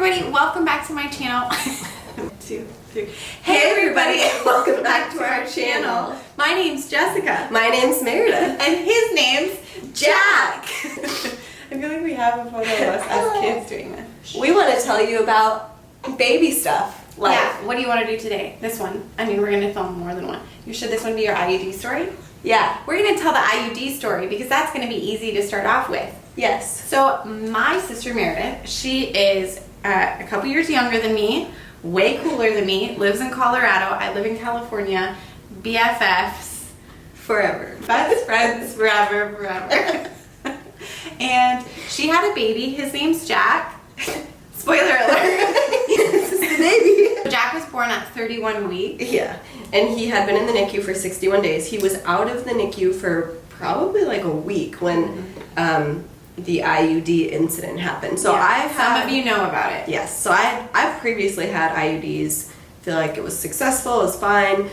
everybody, welcome back to my channel. 2, 3. Hey everybody, welcome back to our channel. My name's Jessica. My name's Meredith. And his name's Jack. I feel like we have a photo of us as kids doing this. We want to tell you about baby stuff. What do you want to do today? This one. I mean, we're going to film more than one. Should this one be your IUD story? Yeah. We're going to tell the IUD story because that's going to be easy to start off with. Yes. So my sister Meredith, she is a couple years younger than me, way cooler than me, lives in Colorado, I live in California, BFFs Forever. best friends forever. And she had a baby, his name's Jack. Spoiler alert. This is the baby. Jack was born at 31 weeks. Yeah. And he had been in the NICU for 61 days. He was out of the NICU for probably like a week when the IUD incident happened. So some of you know about it. Yes. So I've previously had IUDs. Feel like it was successful. It was fine.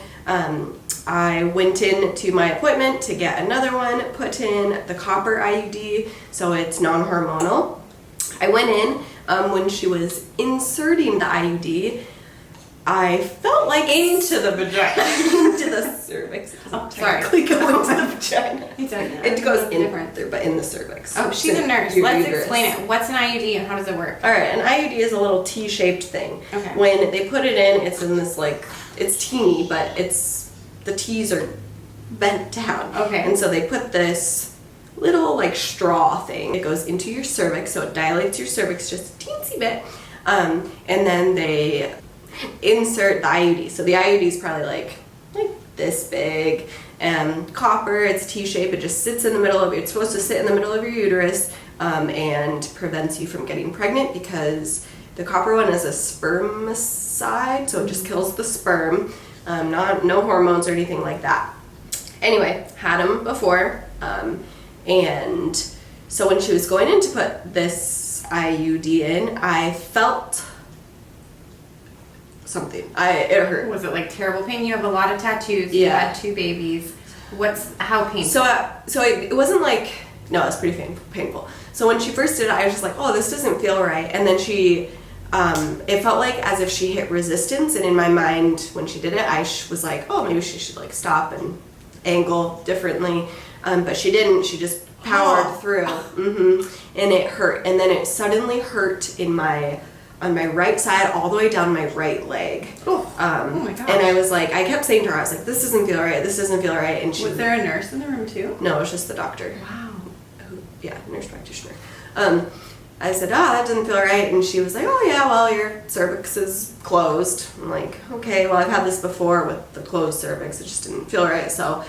I went in to my appointment to get another one put in, the copper IUD, so it's non-hormonal. I went in when she was inserting the IUD. I felt like Into the vagina. into the cervix. Oh, sorry. Go into the vagina. It goes in different. there, but in the cervix. Oh, she's a nurse. Your Let's uterus. explain it. What's an IUD and how does it work? All right, an IUD is a little T-shaped thing. Okay. When they put it in, it's in this it's teeny, but the T's are bent down. Okay. And so they put this little straw thing. It goes into your cervix, so it dilates your cervix just a teensy bit. And then they insert the IUD. So the IUD is probably like this big. Copper, it's T-shaped. It just sits in the middle of it's supposed to sit in the middle of your uterus and prevents you from getting pregnant because the copper one is a spermicide, so it just kills the sperm. No hormones or anything like that. Anyway, had them before, and so when she was going in to put this IUD in, I felt something. It hurt. Was it terrible pain? You have a lot of tattoos. Yeah. You had 2 babies. How painful? So it wasn't no, it's pretty painful. So when she first did it, I was just like, oh, this doesn't feel right. And then it felt like as if she hit resistance. And in my mind, when she did it, I was like, oh, maybe she should stop and angle differently. But she didn't. She just powered through. And it hurt. And then it suddenly hurt on my right side, all the way down my right leg. Oh my gosh. And I was like, I kept saying to her, I was like, this doesn't feel right. This doesn't feel right. And was there a nurse in the room too? No, it was just the doctor. Wow. Nurse practitioner. I said, that doesn't feel right. And she was like, oh yeah, well, your cervix is closed. I'm like, okay, well, I've had this before with the closed cervix. It just didn't feel right. So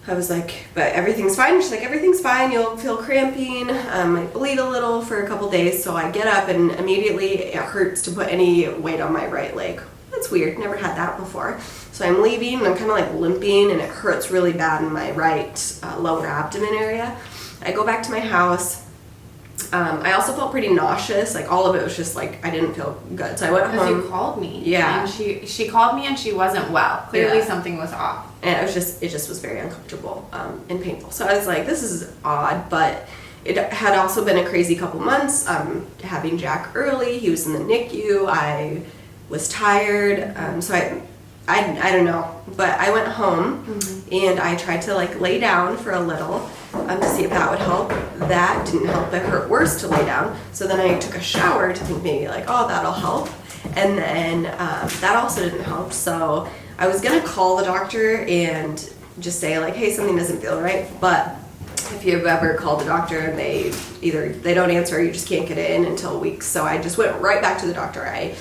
I was like, but everything's fine. She's like, everything's fine. You'll feel cramping. I bleed a little for a couple days. So I get up and immediately it hurts to put any weight on my right leg. That's weird. Never had that before. So I'm leaving and I'm kind of limping and it hurts really bad in my right lower abdomen area. I go back to my house. I also felt pretty nauseous. All of it was just I didn't feel good. So I went home. You called me. Yeah. And she called me and she wasn't well. Clearly something was off. And it just was very uncomfortable and painful. So I was like, this is odd, but it had also been a crazy couple months. Having Jack early, he was in the NICU. I was tired. So I don't know, but I went home and I tried to lay down for a little to see if that would help. That didn't help. It hurt worse to lay down. So then I took a shower to think maybe oh, that'll help. And then that also didn't help. So I was gonna call the doctor and just say hey, something doesn't feel right. But if you've ever called the doctor and they don't answer or you just can't get in until weeks. So I just went right back to the doctor. I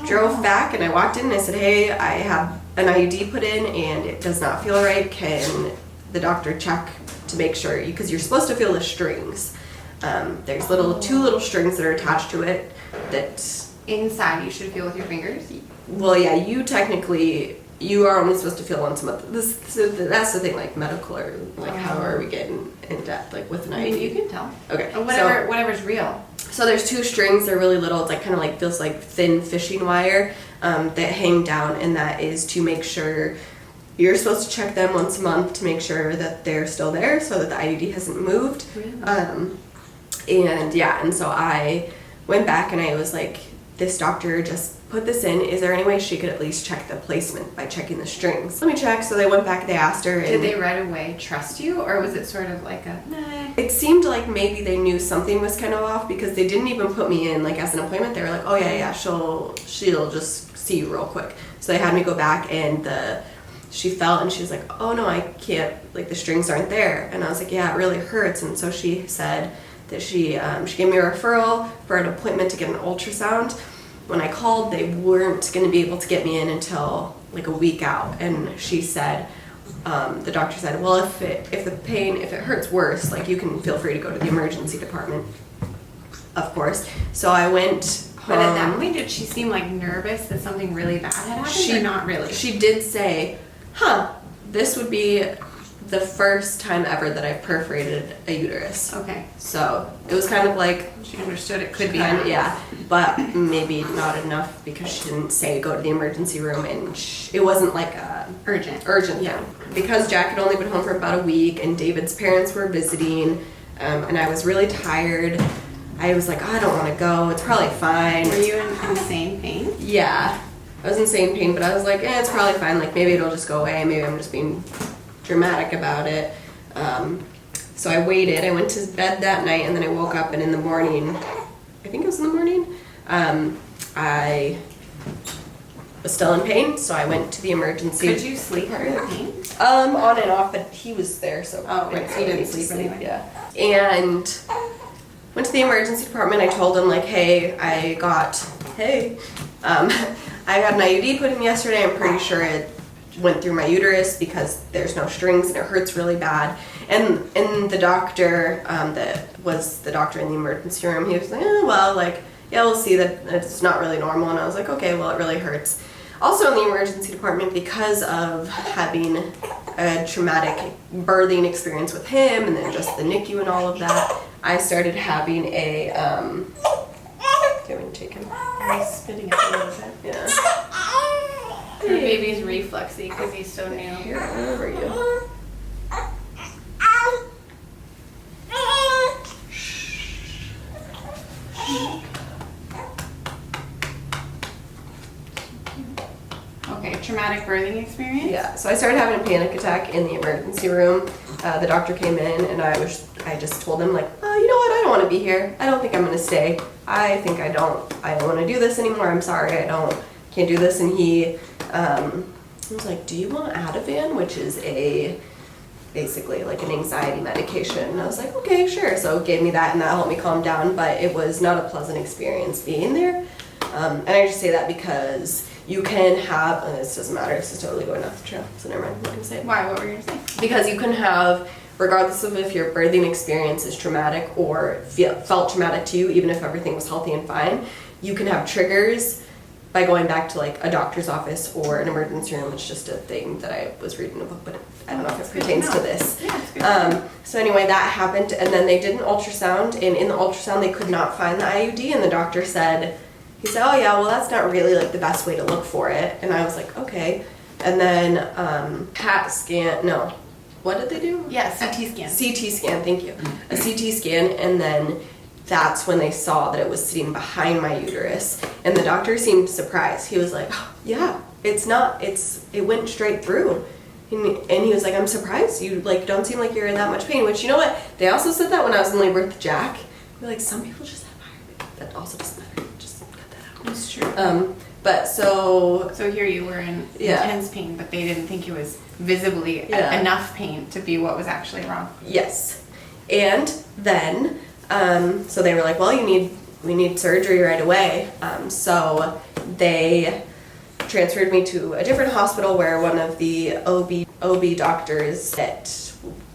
drove back and I walked in and I said, hey, I have an IUD put in and it does not feel right. Can the doctor check to make sure? Because you're supposed to feel the strings. There's 2 little strings that are attached to it that... Inside, you should feel with your fingers? Well, yeah, you are only supposed to feel once a month. That's the thing, medical or how are we getting in depth, with an IUD? You can tell. Okay. Whatever's real. So there's 2 strings, they're really little, it's kind of feels like thin fishing wire that hang down, and that is to make sure, you're supposed to check them once a month to make sure that they're still there so that the IUD hasn't moved. Really? And so I went back and I was this doctor just put this in. Is there any way she could at least check the placement by checking the strings? Let me check. So they went back, they asked her. Did they right away trust you, or was it sort of like a, nah? It seemed like maybe they knew something was kind of off, because they didn't even put me in like as an appointment. They were like, oh yeah, she'll just see you real quick. So they had me go back, and she felt, and she was like, oh no, I can't, like the strings aren't there. And I was like, yeah, it really hurts. And so she said that she gave me a referral for an appointment to get an ultrasound. When I called, they weren't going to be able to get me in until like a week out. And she said, the doctor said, well, if it hurts worse, like you can feel free to go to the emergency department, of course. So I went. But at that point, did she seem like nervous that something really bad had happened, or not really? She did say, this would be the first time ever that I've perforated a uterus. Okay. So it was kind of like, she understood it could be. Yeah, but maybe not enough, because she didn't say go to the emergency room, and it wasn't like a urgent Yeah. thing. Because Jack had only been home for about a week, and David's parents were visiting, and I was really tired. I was like, I don't want to go. It's probably fine. Were you in insane pain? Yeah, I was in insane pain, but I was like, it's probably fine. Like maybe it'll just go away. Maybe I'm just being dramatic about it. So I waited. I went to bed that night, and then I woke up, and in the morning, I think it was in the morning, I was still in pain, so I went to the emergency. Could you sleep through the pain? On and off, but he was there, so. Oh, right, so you didn't sleep anyway. Yeah. And went to the emergency department. I told them, like, hey, I got an IUD put in yesterday. I'm pretty sure it went through my uterus because there's no strings and it hurts really bad. And the doctor, that was the doctor in the emergency room, he was like, we'll see that it's not really normal. And I was like, okay, well, it really hurts. Also in the emergency department, because of having a traumatic birthing experience with him and then just the NICU and all of that, I started having a, do you want to take him? He's spitting up a little bit. Yeah. Her baby's refluxy because he's so new. Here, where are you? Okay, traumatic birthing experience? Yeah, so I started having a panic attack in the emergency room. The doctor came in, and I just told him, like, oh, you know what, I don't want to be here. I don't think I'm going to stay. I think I don't want to do this anymore. I'm sorry, can't do this. And he was like, do you want Ativan, which is basically like an anxiety medication? And I was like, okay, sure. So gave me that, and that helped me calm down, but it was not a pleasant experience being there. And I just say that because you can have, this doesn't matter, this is totally going off the trail, so never mind, I'm not going to say it. Why? What were you going to say? Because you can have, regardless of if your birthing experience is traumatic or felt traumatic to you, even if everything was healthy and fine, you can have triggers by going back to like a doctor's office or an emergency room. It's just a thing that I was reading in a book, but I don't know if it pertains to this. Yeah, so anyway, that happened, and then they did an ultrasound, and in the ultrasound they could not find the IUD, and the doctor said, oh yeah, well that's not really like the best way to look for it. And I was like, okay. And then CAT scan, no, what did they do? Yeah, CT scan. CT scan, thank you. A CT scan, and then that's when they saw that it was sitting behind my uterus. And the doctor seemed surprised. He was like, oh, yeah, it went straight through. And he was like, I'm surprised. You like don't seem like you're in that much pain. Which, you know what? They also said that when I was in labor with Jack. They're like, some people just have higher pain. That also doesn't matter. Just cut that out. That's true. But so here you were in intense pain, but they didn't think it was visibly enough pain to be what was actually wrong. Yes. And then so they were like, well, we need surgery right away. So they transferred me to a different hospital where one of the OB doctors that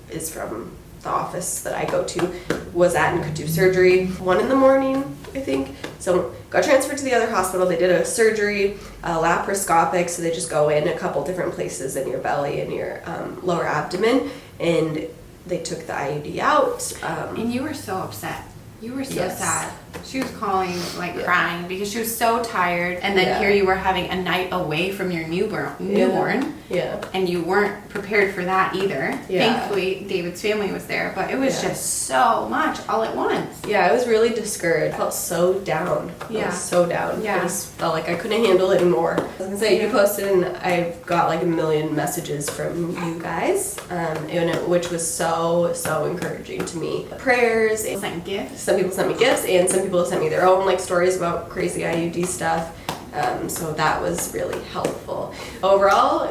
is from the office that I go to was at and could do surgery 1 in the morning, I think. So got transferred to the other hospital. They did a surgery, laparoscopic, so they just go in a couple different places in your belly and your lower abdomen, and they took the IUD out. And you were so upset. You were so sad. She was calling, like crying because she was so tired. And then here you were having a night away from your newborn. Yeah. And you weren't prepared for that either. Yeah. Thankfully, David's family was there, but it was just so much all at once. Yeah, I was really discouraged. I felt so down. I was so down. Yeah. I just felt like I couldn't handle it anymore. I was gonna say, you posted and I've got like a million messages from you guys, which was so encouraging to me. Prayers. Sent gifts. Some people sent me gifts and some people sent me their own like stories about crazy IUD stuff. So that was really helpful. Overall,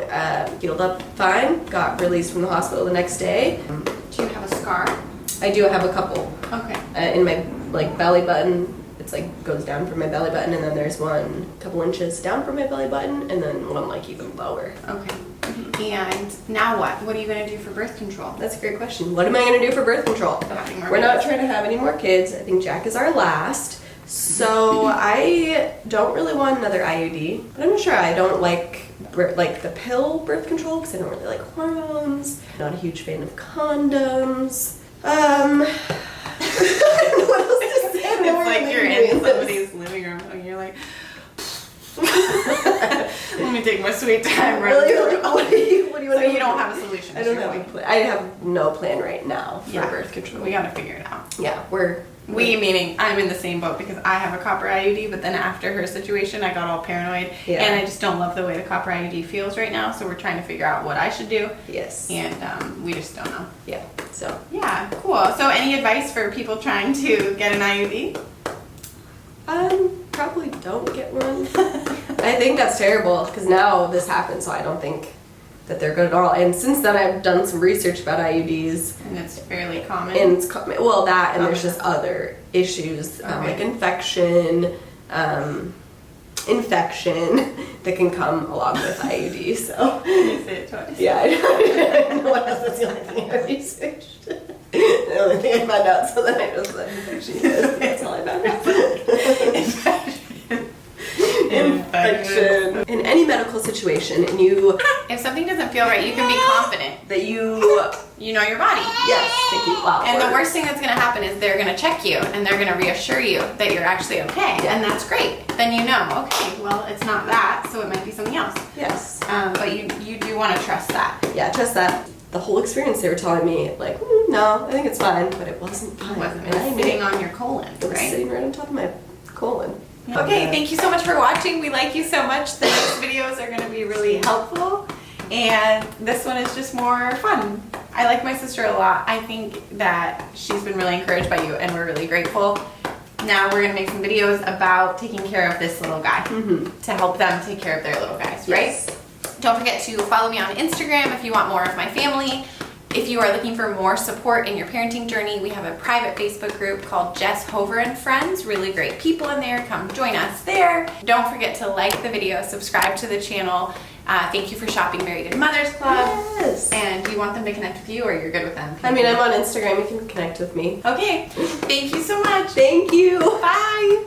healed up fine. Got released from the hospital the next day. Do you have a scar? I do have a couple. Okay. In my like belly button. It's like goes down from my belly button, and then there's one couple inches down from my belly button, and then one like even lower. Okay. And now what? What are you going to do for birth control? That's a great question. What am I going to do for birth control? We're not trying to have any more kids. I think Jack is our last. So I don't really want another IUD, but I'm not sure. I don't like the pill birth control because I don't really like hormones. Not a huge fan of condoms. I don't know what else to say. It's like you're in somebody's living room and you're like, let me take my sweet time. Really? What do you want to So do? you don't have a solution. I don't have a plan. I have no plan right now for birth control. We gotta figure it out. Yeah, we meaning I'm in the same boat because I have a copper IUD, but then after her situation, I got all paranoid, and I just don't love the way the copper IUD feels right now. So we're trying to figure out what I should do. Yes. And we just don't know. Yeah. So. Yeah. Cool. So any advice for people trying to get an IUD? Probably don't get one. I think that's terrible because now this happened, so I don't think that they're good at all. And since then, I've done some research about IUDs. And it's fairly common. And it's that, and there's just other issues like infection that can come along with IUD. So. You say it twice. Yeah, I know what else. That's the only thing I researched. The only thing I found out, so then I just said infection. That's all I found out. Infection. In any medical situation, and if something doesn't feel right, you can be confident that you know your body. Yes, thank you. Wow. And the worst thing that's going to happen is they're going to check you and they're going to reassure you that you're actually okay, and that's great. Then you know, okay, well, it's not that, so it might be something else. Yes. But you do want to trust that. Yeah, trust that. The whole experience, they were telling me, like, no, I think it's fine, but it wasn't fine. It wasn't. It was sitting on your colon, It was sitting right on top of my colon. Okay, thank you so much for watching. We like you so much. The next videos are going to be really helpful, and this one is just more fun. I like my sister a lot. I think that she's been really encouraged by you, and we're really grateful. Now we're going to make some videos about taking care of this little guy to help them take care of their little guys, right? Don't forget to follow me on Instagram if you want more of my family. If you are looking for more support in your parenting journey, we have a private Facebook group called Jess Hover and Friends. Really great people in there. Come join us there. Don't forget to like the video, subscribe to the channel. Thank you for shopping Married in Mothers Club. Yes. And do you want them to connect with you, or you're good with them? I mean, I'm on Instagram. You can connect with me. Okay. Thank you so much. Thank you. Bye.